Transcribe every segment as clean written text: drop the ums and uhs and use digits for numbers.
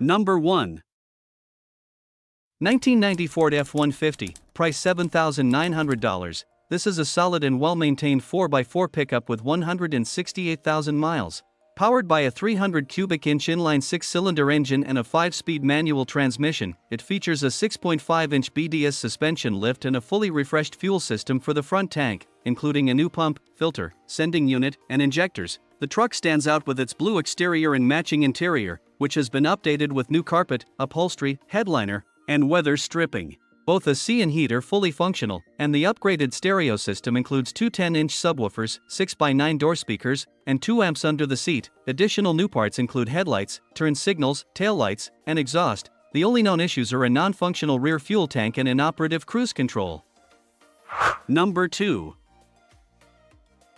Number 1. 1990 Ford F150, price $7,900. This is a solid and well-maintained 4x4 pickup with 168,000 miles. Powered by a 300 cubic inch inline 6-cylinder engine and a 5-speed manual transmission, it features a 6.5-inch BDS suspension lift and a fully refreshed fuel system for the front tank, including a new pump, filter, sending unit, and injectors. The truck stands out with its blue exterior and matching interior, which has been updated with new carpet, upholstery, headliner, and weather stripping. Both a sea and heat are fully functional, and the upgraded stereo system includes two 10-inch subwoofers, 6x9 door speakers, and 2 amps under the seat. Additional new parts include headlights, turn signals, taillights, and exhaust. The only known issues are a non-functional rear fuel tank and inoperative cruise control. Number 2.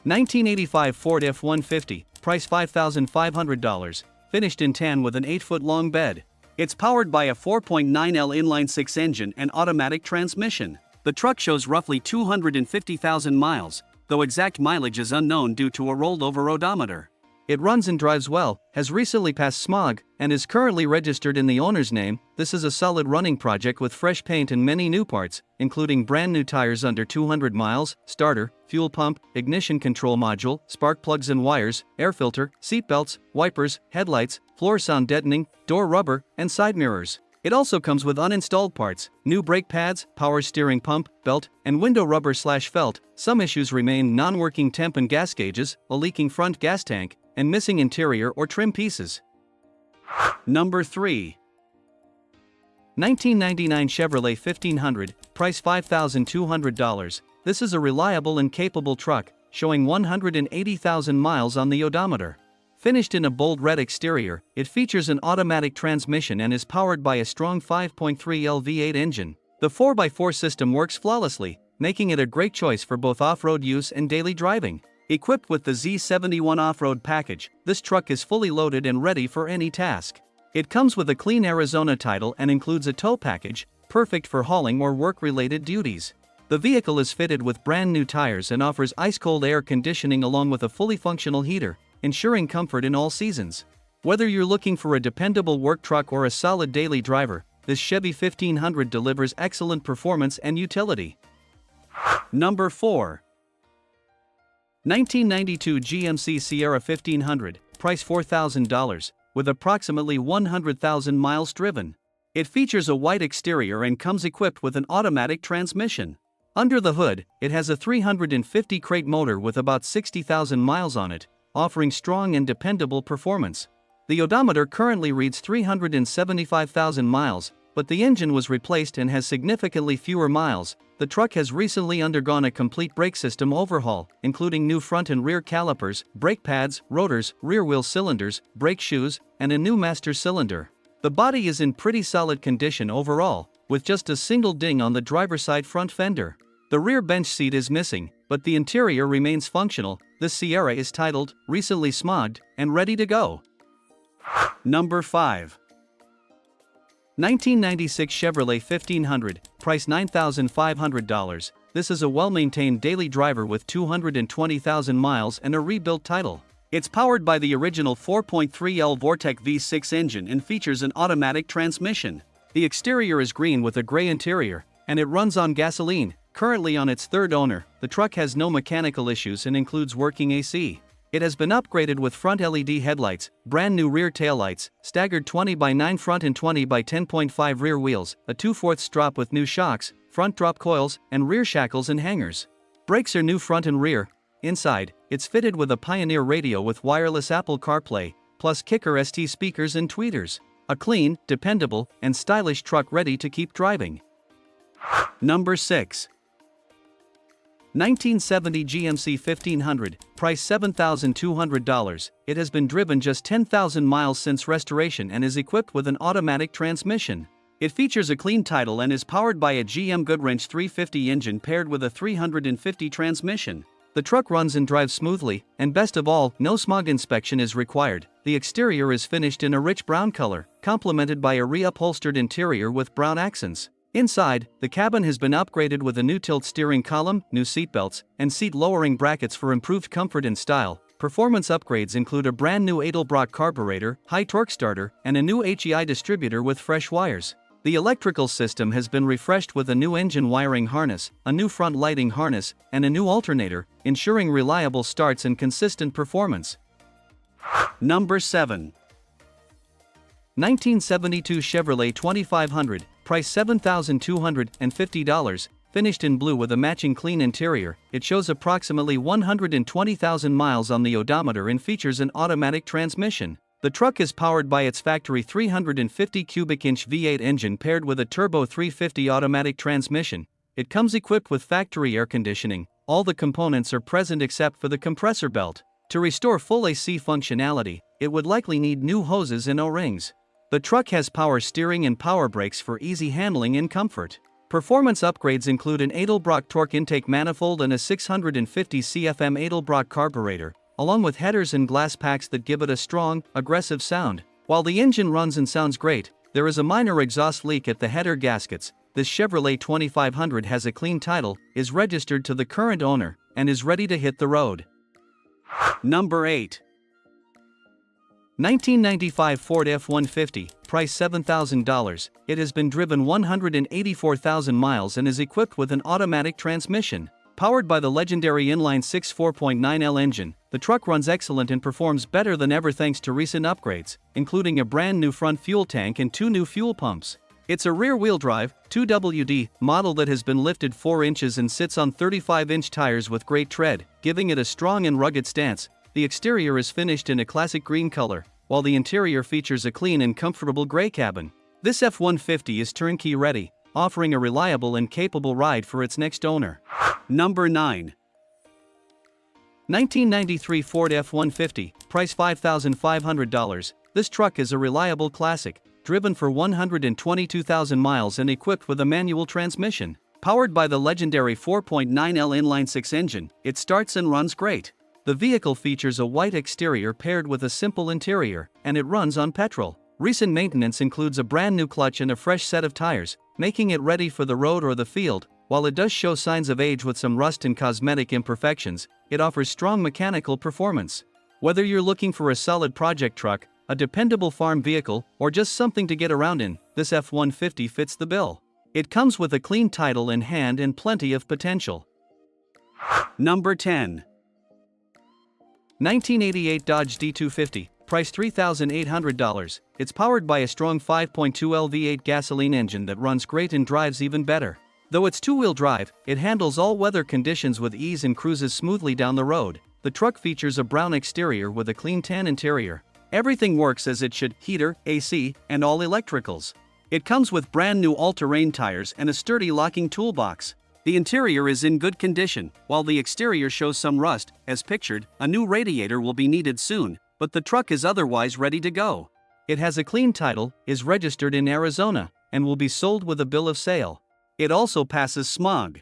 1985 Ford F150, price $5,500, finished in tan with an 8-foot-long bed. It's powered by a 4.9L inline-6 engine and automatic transmission. The truck shows roughly 250,000 miles, though exact mileage is unknown due to a rolled-over odometer. It runs and drives well, has recently passed smog, and is currently registered in the owner's name. This is a solid running project with fresh paint and many new parts, including brand new tires under 200 miles, starter, fuel pump, ignition control module, spark plugs and wires, air filter, seat belts, wipers, headlights, floor sound deadening, door rubber, and side mirrors. It also comes with uninstalled parts, new brake pads, power steering pump, belt, and window rubber/felt. Some issues remain: non-working temp and gas gauges, a leaking front gas tank, and missing interior or trim pieces. Number 3. 1999 Chevrolet 1500, price $5,200. This is a reliable and capable truck, showing 180,000 miles on the odometer. Finished in a bold red exterior, it features an automatic transmission and is powered by a strong 5.3L V8 engine. The 4x4 system works flawlessly, making it a great choice for both off-road use and daily driving. Equipped with the Z71 off-road package, this truck is fully loaded and ready for any task. It comes with a clean Arizona title and includes a tow package, perfect for hauling or work-related duties. The vehicle is fitted with brand new tires and offers ice-cold air conditioning along with a fully functional heater, ensuring comfort in all seasons. Whether you're looking for a dependable work truck or a solid daily driver, this Chevy 1500 delivers excellent performance and utility. Number 4. 1992 GMC Sierra 1500, price $4,000, with approximately 100,000 miles driven. It features a white exterior and comes equipped with an automatic transmission. Under the hood, it has a 350 crate motor with about 60,000 miles on it, offering strong and dependable performance. The odometer currently reads 375,000 miles, but the engine was replaced and has significantly fewer miles. The truck has recently undergone a complete brake system overhaul, including new front and rear calipers, brake pads, rotors, rear wheel cylinders, brake shoes, and a new master cylinder. The body is in pretty solid condition overall, with just a single ding on the driver's side front fender. The rear bench seat is missing, but the interior remains functional. The Sierra is titled, recently smogged, and ready to go. Number 5. 1996 Chevrolet 1500, price $9,500. This is a well-maintained daily driver with 220,000 miles and a rebuilt title. It's powered by the original 4.3L Vortec V6 engine and features an automatic transmission. The exterior is green with a gray interior, and it runs on gasoline. Currently on its third owner, the truck has no mechanical issues and includes working AC. It has been upgraded with front LED headlights, brand new rear taillights, staggered 20x9 front and 20x10.5 rear wheels, a 2/4 drop with new shocks, front drop coils, and rear shackles and hangers. Brakes are new front and rear. Inside, it's fitted with a Pioneer radio with wireless Apple CarPlay, plus Kicker ST speakers and tweeters. A clean, dependable, and stylish truck ready to keep driving. Number 6. 1970 GMC 1500, price $7,200. It has been driven just 10,000 miles since restoration and is equipped with an automatic transmission. It features a clean title and is powered by a GM Goodwrench 350 engine paired with a 350 transmission. The truck runs and drives smoothly, and best of all, no smog inspection is required. The exterior is finished in a rich brown color, complemented by a re-upholstered interior with brown accents. Inside, the cabin has been upgraded with a new tilt steering column, new seatbelts, and seat lowering brackets for improved comfort and style. Performance upgrades include a brand new Edelbrock carburetor, high torque starter, and a new HEI distributor with fresh wires. The electrical system has been refreshed with a new engine wiring harness, a new front lighting harness, and a new alternator, ensuring reliable starts and consistent performance. Number 7. 1972 Chevrolet 2500, price $7,250, finished in blue with a matching clean interior. It shows approximately 120,000 miles on the odometer and features an automatic transmission. The truck is powered by its factory 350 cubic inch V8 engine paired with a turbo 350 automatic transmission. It comes equipped with factory air conditioning. All the components are present except for the compressor belt. To restore full AC functionality, it would likely need new hoses and O-rings. The truck has power steering and power brakes for easy handling and comfort. Performance upgrades include an Edelbrock torque intake manifold and a 650 CFM Edelbrock carburetor, along with headers and glass packs that give it a strong, aggressive sound. While the engine runs and sounds great, there is a minor exhaust leak at the header gaskets. This Chevrolet 2500 has a clean title, is registered to the current owner, and is ready to hit the road. Number 8. 1995 Ford F150, price $7,000. It has been driven 184,000 miles and is equipped with an automatic transmission. Powered by the legendary inline-six 4.9L engine, the truck runs excellent and performs better than ever thanks to recent upgrades, including a brand new front fuel tank and 2 new fuel pumps. It's a rear-wheel drive, 2WD, model that has been lifted 4 inches and sits on 35-inch tires with great tread, giving it a strong and rugged stance. The exterior is finished in a classic green color, while the interior features a clean and comfortable gray cabin. This F-150 is turnkey ready, offering a reliable and capable ride for its next owner. Number 9. 1993 Ford F-150, price $5,500. This truck is a reliable classic, driven for 122,000 miles and equipped with a manual transmission. Powered by the legendary 4.9L inline-six engine, it starts and runs great. The vehicle features a white exterior paired with a simple interior, and it runs on petrol. Recent maintenance includes a brand new clutch and a fresh set of tires, making it ready for the road or the field. While it does show signs of age with some rust and cosmetic imperfections, it offers strong mechanical performance. Whether you're looking for a solid project truck, a dependable farm vehicle, or just something to get around in, this F-150 fits the bill. It comes with a clean title in hand and plenty of potential. Number 10. 1988 Dodge D250, price $3,800. It's powered by a strong 5.2L V8 gasoline engine that runs great and drives even better. Though it's two-wheel drive, it handles all weather conditions with ease and cruises smoothly down the road. The truck features a brown exterior with a clean tan interior. Everything works as it should: heater, AC, and all electricals. It comes with brand new all-terrain tires and a sturdy locking toolbox. The interior is in good condition, while the exterior shows some rust. As pictured, a new radiator will be needed soon, but the truck is otherwise ready to go. It has a clean title, is registered in Arizona, and will be sold with a bill of sale. It also passes smog.